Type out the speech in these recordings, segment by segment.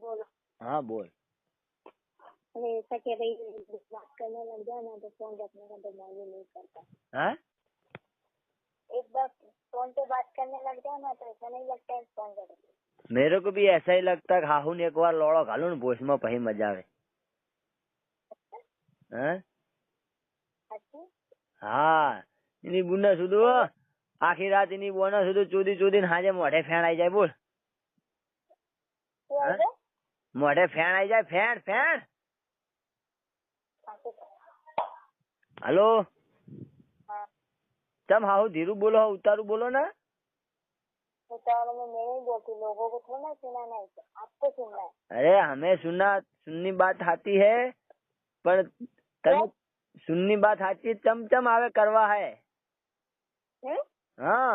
बोलो। हाँ बोल। अरे ऐसा कह रही बात करने लग जाए ना तो फोन रखने का दिमाग ही नहीं करता। हाँ एक बार फोन पे बात करने लग जाए ना तो ऐसा नहीं लगता है फोन कर। मेरे को भी ऐसा ही लगता है। हाहू ने एक बार लोड़ो घालू ने भोज में पही मजा आवे। हाँ अच्छा हाँ इनी बुना सुधू आखी रात इनी बोना सुधू चूदी चूदी हाजे मोढ़े फेण आई जाए। बोल हाँ? मोढ़े फेण आई जाए। फेण फेण हेलो तम हाहू धीरू बोलो उतारू बोलो ना। उतारो में मैं नहीं बोलती, लोगों को थोड़ा सुनाना है, आपको सुनना है। अरे हमें सुननी बात आती है पर तम सुननी बात आती है चम आवे करवा है। हाँ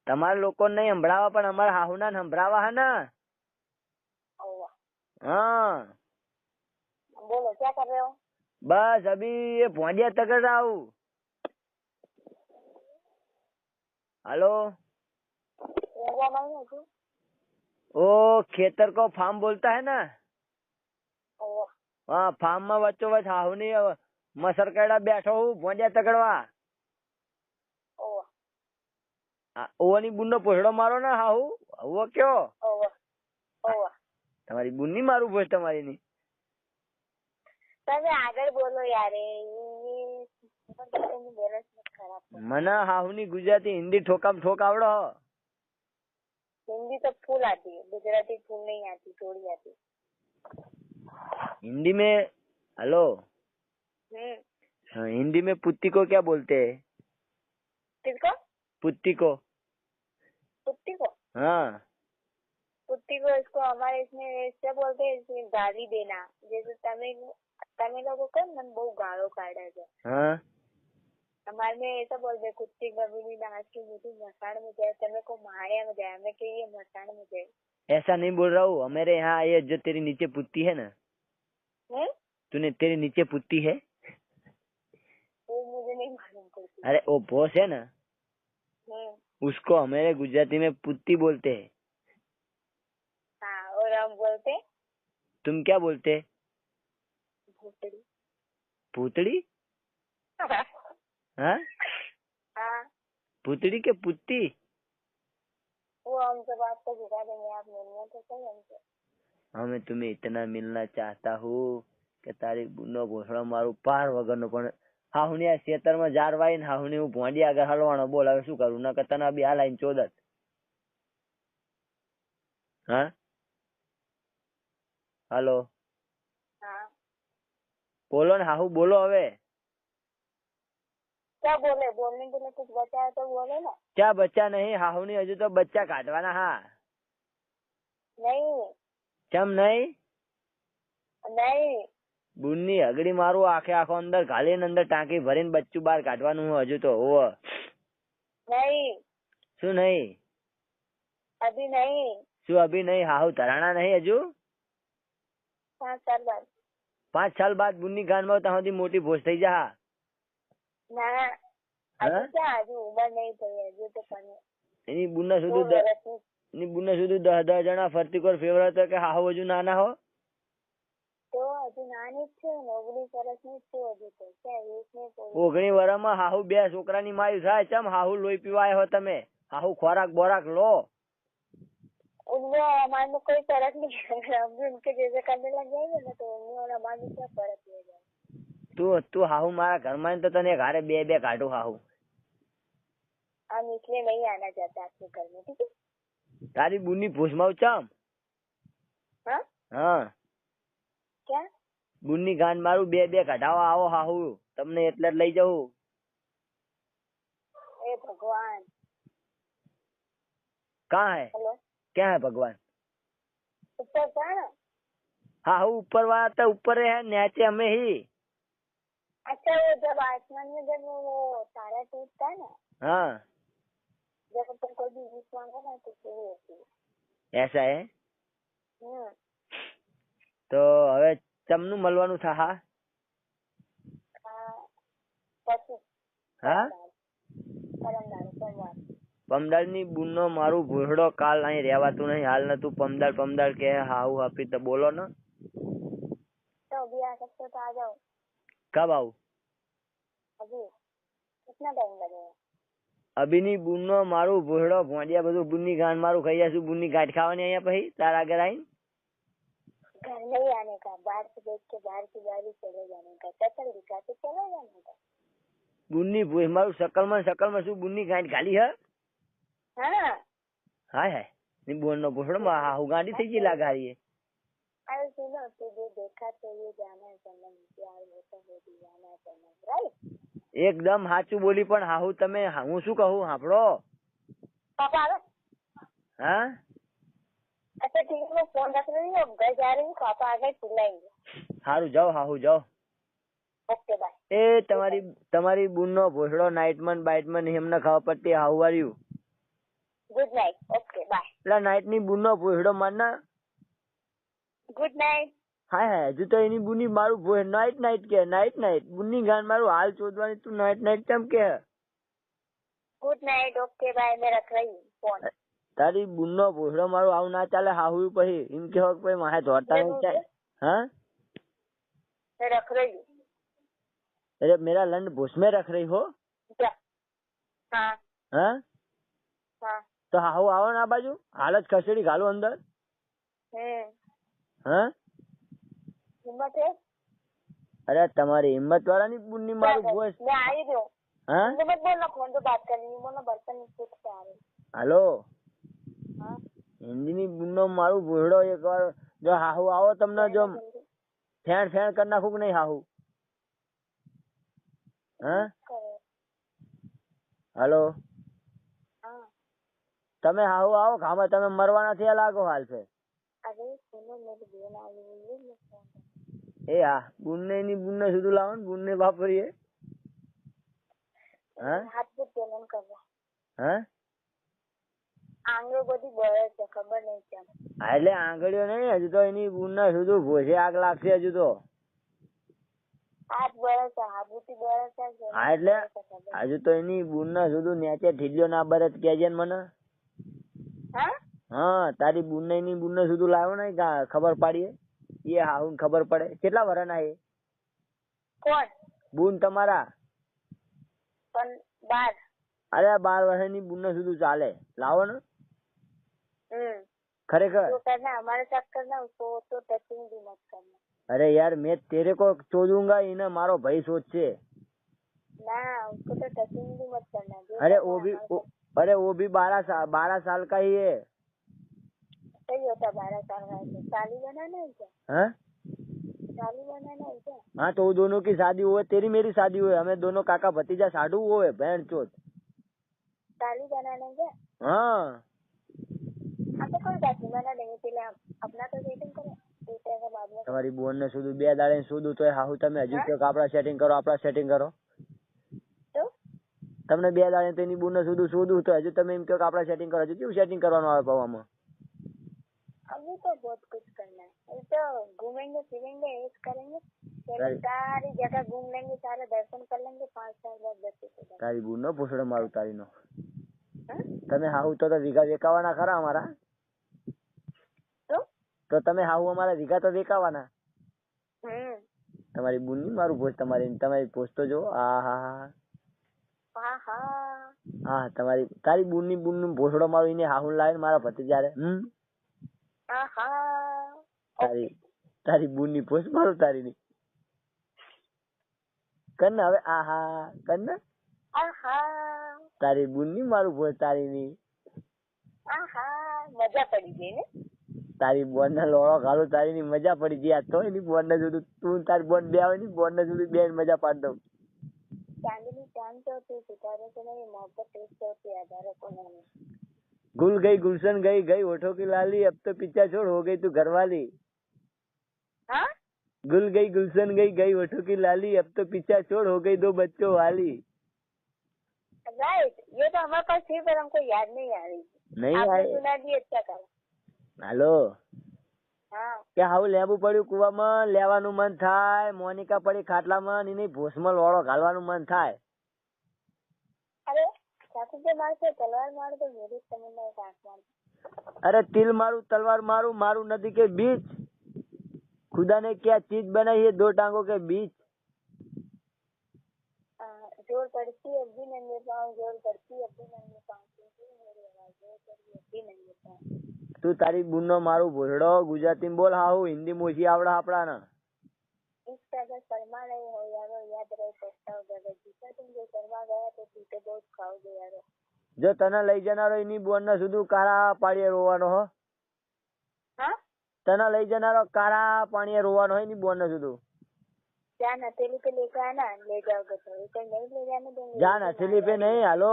તમારા લોકો નહીં સંભળાવા પણ અમારા હાહુના સંભળાવા હે ને। हाँ बोलो क्या कर रहे हो? बस अभी ये भोंजिया तक रहा हूँ। हेलो वो खेतर को फार्म बोलता है ना। हाँ फार्म में बच्चों बस हाहू नहीं मसर केड़ा बैठो हूँ भोंजिया तकड़वा। ओनी बुन्नो पोछड़ो मारो ना हाहू वो क्यों તમારી બુન ની મારું ભોજ તમારી ની। તમે આગળ બોલો યાર, મને હાહુ ની ગુજરાતી हिंदी ठोकाम ठोक आवड़ो। हिंदी तो फुल आती है, गुजराती फुल नहीं आती, थोड़ी आती। हिंदी में हेलो हाँ, हिंदी में पुत्ती को क्या बोलते हैं? किसको? पुत्ती को। पुत्ती को? हाँ पुत्ती को इसको हमारे इसमें ऐसे बोलते हैं, इसमें गाली देना। जैसे तमिल लोगों को मन बहुत गालो काढ़े है। हाँ हमारे में ऐसा बोलते हैं, कुत्ती गबड़ी नाच की मुझे मसाण में जाए, तमे को माया में जाए, हमें कहिए मसाण में जाए। ऐसा नहीं बोल रहा हूँ। हमारे यहाँ ये जो तेरी नीचे पुत्ती है ना, तूने तेरे नीचे पुत्ती है वो मुझे नहीं मालूम। अरे वो भोस है ना, उसको हमारे गुजराती में पुत्ती बोलते हैं। हाँ और हम बोलते, तुम क्या बोलते? भूतड़ी। भूतड़ी? हाँ हाँ भूतड़ी के पुत्ती? वो हमसे बात को झुका देंगे, आप मिलने तो सही हमसे। हमें तुम्हें इतना मिलना चाहता हूँ कि तारी बुनो घोषणा मारू पार वगर नो पण हाहुनी आ खेतर में जारवाई ने हाहुनी हूँ भोंडी आगे हलवानो। बोल હવે શું કરું? નકર તને બી હાલાઈને ચોદત। हाँ हेलो हाँ बोलो ने हाहू बोलो હવે। क्या बोले? बोलने के लिए कुछ बचा है तो बोले ना। क्या बच्चा नहीं हाहुनी हजू तो बच्चा काटवाना। हाँ नहीं चम नहीं नहीं બુનની હગડી મારું આખે આખો અંદર ઘાલીને અંદર ટાંકી ભરીને બચ્ચું બહાર કાઢવાનું હજુ તો હોવ। नहीं શું નહીં? अभी नहीं, શું અભી નહીં? હાહુ ધરાણા નહીં હજુ? 5 साल बाद। 5 साल बाद બુનની ગાનમાં ત્યાં સુધી મોટી ભોજ થઈ જા। ना अभी क्या, अभी उम्र नहीं थी, अभी तो पढ़े। એની બુના સુધી એની બુના સુધી 10 જણા ફરતી કોર ફેવરેટ કે હાહુ હજુ નાના હો तो अभी नानी छे, 19 વર્ષની છે હજુ તો, क्या 20 नहीं कोई। 19 વર્ષમાં હાહુ 2 છોકરાની માયું થાય। ચમ હાહુ લોહી પીવા આવ્યો તમે? હાહુ ખોરાક બોરાક લો। उनमें हमारे में कोई फर्क नहीं है, हम भी उनके जैसे करने लग जाएंगे ना तो उनमें और हमारे में क्या फर्क हो जाए। तू हाहू मारा घर में तो तने घरे बे काढू हाहू। हम इसलिए नहीं आना चाहते आपके घर में, ठीक है? तारी बुनी भूसमाऊ चम? हाँ हाँ क्या? बुनी गान मारू बे काढावा आओ हाहू तमने એટલે જ લઈ જાઉં। हे भगवान। कहाँ है? हेलो क्या है भगवान? ऊपर था ना। हाहू ऊपर वाला तो ऊपर है, नीचे हमें ही। अच्छा वो जब आसमान में जब वो तारा टूटता है ना, हाँ जब अपन कोई भी विश मांगो ना तो पूरी होती ऐसा है। है। तो હવે ચમનું મળવાનું થા? હા પછી हाँ परमदार सोमवार। પમદાળ ની બુનનો મારું ભૂસડો કાલ અહીં રહેવાતું નહીં. હાલ ન તું પમદાળ કે હાઉ હાપી તો બોલો ને. तो अभी आ सकते हो तो आ जाओ. कब आऊं? अभी कितना टाइम लगेगा? અભીની બુનનો મારું ભૂસડો ભોંડિયા બધું બુનની ગાંઠ મારું ખાઈ જશું. બુનની ગાંઠ ખાવાની અહીંયા પછી તાર આગળ આવીને. घर नहीं आने का, बाहर से देख के बाहर की गाड़ी चले जाने का, शक्ल दिखा के चले जाने का. બુનની ભૂસ મારું શકલમાં શું બુનની ગાંઠ ખાલી હે? हाँ. હાય હાય ની બોનનો ભૂસડો હાહુ ગાંડી થઈ ગઈ લાગારીએ. अरे सुनो, तुझे देखा तो ये जाना सनम, प्यार होता है दीवाना सनम, राइट? એકદમ સાચું બોલી પણ હાહુ તમે હું શું કહું સાંભળો. पापा आ गए? હા अच्छा ठीक है, मैं फोन रख रही हूँ, घर जा रही हूँ, पापा आ गए चिल्लाएंगे. સારું જાઓ હાહુ જાઓ. Okay bye. એ તમારી બુનનો ભૂસડો નાઇટમાં બાઇટમાં એમને ખબર પડતી હાઉ વાર્યું. Good night. Okay bye. એટલે નાઇટ ની બુનનો ભૂસડો મારના. Good night. હાય હાય હજુ તો એની બુની મારું નાઇટ કે નાઇટ બુની ગાન મારું હાલ ચોદવાની તું નાઇટ કેમ કે. Good night. Okay bye. मैं रख रही हूँ फोन. તારી બુનનો ભૂસડો મારું આવું ના ચાલે હાહુ પછી એમ કે પછી માહે ધોતા નહીં ચાલે. हाँ मैं रख रही हूँ. अरे मेरा लंड भूस में रख रही हो? क्या? हाँ हाँ हाँ. तो हाहू आओ ना बाजू हाल જ ખસેડી ઘાલું અંદર. હા हिम्मत है? अरे તમારી હિંમત વાળાની બુનની મારું ભોસ. मैं आ ही रही हूँ. हाँ मुझे मत बोलना, फोन पे बात करनी है, बोलना बर्तन पूछ के आ रही. હાલો हाँ હિન્દીની બુનનો મારું ભૂસડો એકવાર જો હાહુ આવો તમને જો ફેણ કરી નાખું કે નહીં હાહુ. હા હાલો हाँ. તમે હાહુ આવો ખામાં તમે મરવાના થયા લાગો હાલ છે. अरे सुनो, मेरी बहन आई हुई है, मैं फोन कर. એ હા બુનને સુધી લાવો ને બુનને વાપરીએ. हाँ हाथ पे जलन कर रहा. હા आंगळी बधी बळे છે, ખબર નહીં કેમ. હા એટલે આંગળીઓ નહીં હજુ તો એની બુનના સુધી ભોસે આગ લાગશે હજુ તો. હાથ બળે છે, હાથથી બળે છે. હા એટલે હજુ તો એની બુનના સુધી નેચે ઠીલ્યો ના બરે કેજે ને મને. હા હા તારી બુનને એની બુનને સુધી લાવ્યો ને ખબર પાડીએ એ હાહુ ખબર પડે. કેટલા વરના એ કોણ? બુન તમારા? પણ 12. અરે 12 વર્ષની બુનને સુધી ચાલે લાવો ને. खरेखर जो करना हमारे साथ करना, उसको तो टचिंग भी मत करना. अरे यार मैं तेरे को चोदूंगा इन्हें मारो भाई सोच से ना, उसको तो टचिंग भी मत करना. अरे वो भी 12 साल का ही है. सही होता 12 साल का है. साली बनाना है क्या? हाँ साली बनाना है क्या? हाँ तो वो दोनों की शादी हुए तेरी मेरी शादी हुए हमें दोनों काका भतीजा साधु हुए बहन चोत. साली बनाना है क्या? हाँ तो कोई बात नहीं, बना देंगे. पहले आप अपना तो सेटिंग करो, दूसरे का बाद में. તમારી બોન ને સુધું 2 દાડે સુધું તો હાહુ તમે હજુ કહો કે આપડા સેટિંગ કરો. તો તમને 2 દાડે તો એની બોન ને સુધું તો હજુ તમે એમ કહો કે આપડા સેટિંગ કરો. હજુ કેવું સેટિંગ કરવાનું આવે પવામાં? अभी तो बहुत कुछ करना है. अभी तो घूमेंगे फिरेंगे, ऐश करेंगे, पहले सारी जगह घूम लेंगे, सारे दर्शन कर लेंगे. 5 साल बाद 10 साल તારી બોન નો પૂછડો મારું તારી નો. તમે હાહુ તો વીઘા વેકાવાના ખરા અમારા. તો તમે હાહુ અમારા વીઘા તો વેકાવાના. તમારી બુન ની મારું ભોજ તમારી ભોજ તો જો. હા તારી બુન નું ભોસડો મારું એને હાહુ લાવીને મારા ભતીજા રે. તારી બુન ની ભોજ મારું તારી ની કર ને હવે. કર ને તારી બુન ની મારું ભોજ તારી ની. મજા પડી ગઈ ને. તારી બોન ને લોળો ઘાલું તારી ની મજા પડી ગઈ. આ તો એની બોન ને જોડું તું તારી બોન બે આવે ની બોન ને જોડું બેન મજા પાડી દઉં. चांदनी चांद तो होती, सितारे तो नहीं, मोहब्बत टेस्ट होती है, हजारों को नहीं. गुल गई गुलशन गई होठों की लाली अब तो पीछा छोड़ हो गई तू घरवाली. हाँ गुल गई गुलशन गई होठों की लाली अब तो पीछा छोड़ हो गई 2 बच्चों वाली. राइट. ये तो हमारे पास थी पर हमको याद नहीं आ रही. नहीं आपने आए. सुना दी, अच्छा करा. હાલો હા કે હાઉ લેવું પડ્યું કુવામાં લેવાનું મન થાય. મોનિકા પડી ખાટલામાં એની ભોસમાં લોળો ઘાલવાનું મન થાય. અરે चाकू से मारते तलवार मार दो मेरी तमन्ना एक आंख मार दो। अरे तिल मारू तलवार मारू मारू नदी के बीच, खुदा ने क्या चीज बनाई है दो टांगों के बीच। जोर पड़ती अब भी नंगे पाँव, जोर पड़ती अब भी नंगे पाँव, मेरी आवाज जोर पड़ी अब भी नंगे पाँव। તું તારી બુનનો મારું ભોળડો ગુજરાતીમાં બોલ હાહુ, હિન્દી મોછી આવડે આપડાને। इस तरह शर्मा रहे हो यारो, याद रहे पछताओगे अगर जीता तुम जो शर्मा गया तो पीछे बहुत खाओगे यारो। જો તને લઈ જનારો એની બોનને સુધી કાળા પાણીએ રોવાનો હો। हाँ તને લઈ જનારો કાળા પાણીએ રોવાનો હોય એની બોનને સુધી। जान हथेली पे लेके आना, ले जाओगे तो इसे नहीं ले जाने देंगे। જાન હથેલી पे नहीं, હાલો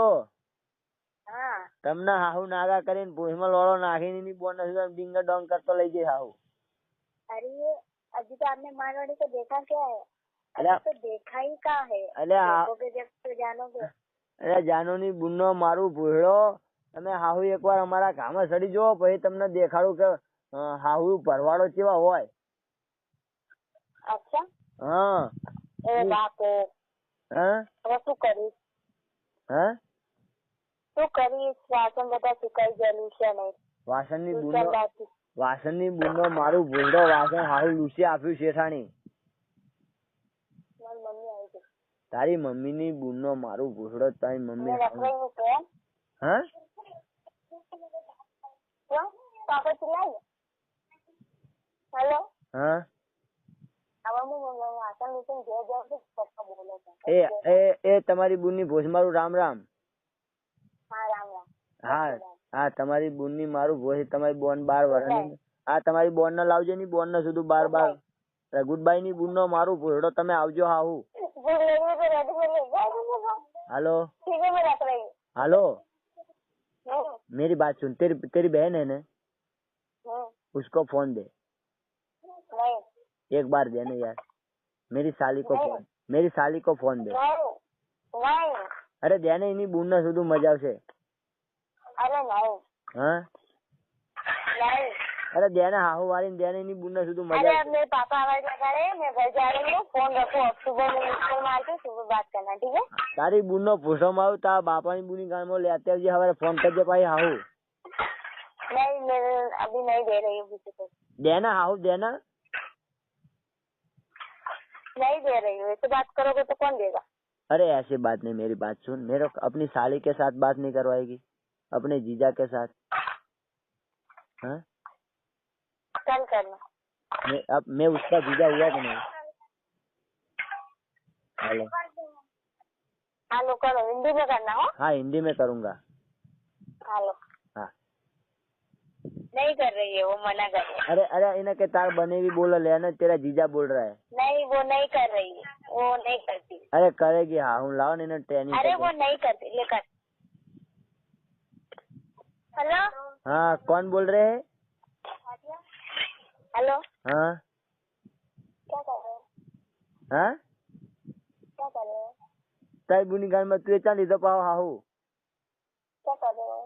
हाँ તમને હાહુ નાગા કરીને ભૂસમાં લોળો નાખીને એની બોનને સુધી ડીંગ ડોંગ કરતો લઈ જાય હાહુ। अरे ये अभी तो आपने मारवाड़ी को देखा क्या है? अरे तो देखा ही कहाँ है? अरे देखोगे जब तो जानोगे। અરે જાનુની બુનનો મારું ભૂળો, તમે હાહુ એકવાર અમારા ગામમાં સડી જો પછી તમને દેખાડું કે હાહુ ભરવાડો કેવા હોય। अच्छा હા ए बाप रे, હા હવે શું કરીશ? હા શું કરીશ? વાસણ બધા સુકાઈ ગયેલું છે નહીં। વાસણની બુનનો મારું ભૂળો, વાસણ હાહુ લૂસી આપ્યું શેઠાણી। મારી મમ્મી આવી ગઈ। તારી મમ્મીની બુનનો મારું ભૂળો, તારી મમ્મી મેં रख रही हूँ फोन। હા क्यों पापा चिल्लाए? हेलो હા अब मैं वासण लेके घर जाऊँ तो पप्पा बोले थे। એ તમારી બુનની ભોજ મારું રામ રામ। हाँ राम राम। હા હા તમારી બુનની મારું ભોજ, તમારી બોન 12 વર્ષની। હા તમારી બોનને લાવજો ની બોનને સુધી 12 ગુડ બાય ની બુનનો મારું ભૂળો, તમે આવજો હાહુ। हेलो ठीक है मैं रख रही हूँ। हेलो मेरी बात सुन, तेरी बहन है ना, उसको फोन दे नहीं एक बार देने यार, मेरी साली को फोन, मेरी साली को फोन दे। नहीं अरे देने इन्हीं बूढ़ने शुद्ध मजा से। अरे नहीं हाँ नहीं अरे देने हाहू वाली देने इन्हीं बूढ़ने शुद्ध मजा। अरे अब मेरे पापा आवाज लगा रहे हैं, मैं घर जा रही हूँ, फोन रखो, अब सुबह में मिस्कॉल मार के सुबह बात करना, ठीक है? तारी बूढ़नो पूछो मारू तारा बापा ની બુની ગામ માં લેતે આવજે, હવે ફોન કરજે ભાઈ હાહુ। नहीं मैं अभी नहीं दे रही हूँ किसी को। देना हाहू देना। नहीं दे रही हूँ, ऐसे बात करोगे तो कौन देगा? अरे ऐसी बात नहीं, मेरी बात सुन, मेरे अपनी साली के साथ बात नहीं करवाएगी, अपने जीजा के साथ? हाँ कल करना। मैं उसका जीजा हुआ कि नहीं? हेलो हेलो करो, हिंदी में करना हो? हाँ हिंदी में करूँगा। हेलो हाँ नहीं कर रही है, वो मना कर रही है। अरे अरे इन्हें के तार बनेगी बोल लेना, तेरा जीजा बोल रहा है। नहीं वो नहीं कर रही है, वो नहीं करती। अरे करेगी हाँ, हूँ लाओ इन्हें ट्रेनिंग। अरे वो नहीं करती, लेकर। हेलो हाँ कौन बोल रहे हैं? हेलो हाँ क्या कर रहे हो? हाँ क्या कर रहे हो? ताई बुनी गान में तू चाली तो पाओ हाहू। क्या कर रहे हो?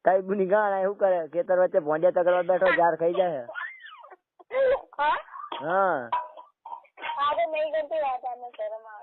ताई बुनी गान आए हूँ करे खेतर वच्चे भोंडिया तकड़वा बैठो जार खाई जाए। हाँ हाँ आगे नहीं करती रहता, मैं शर्म आ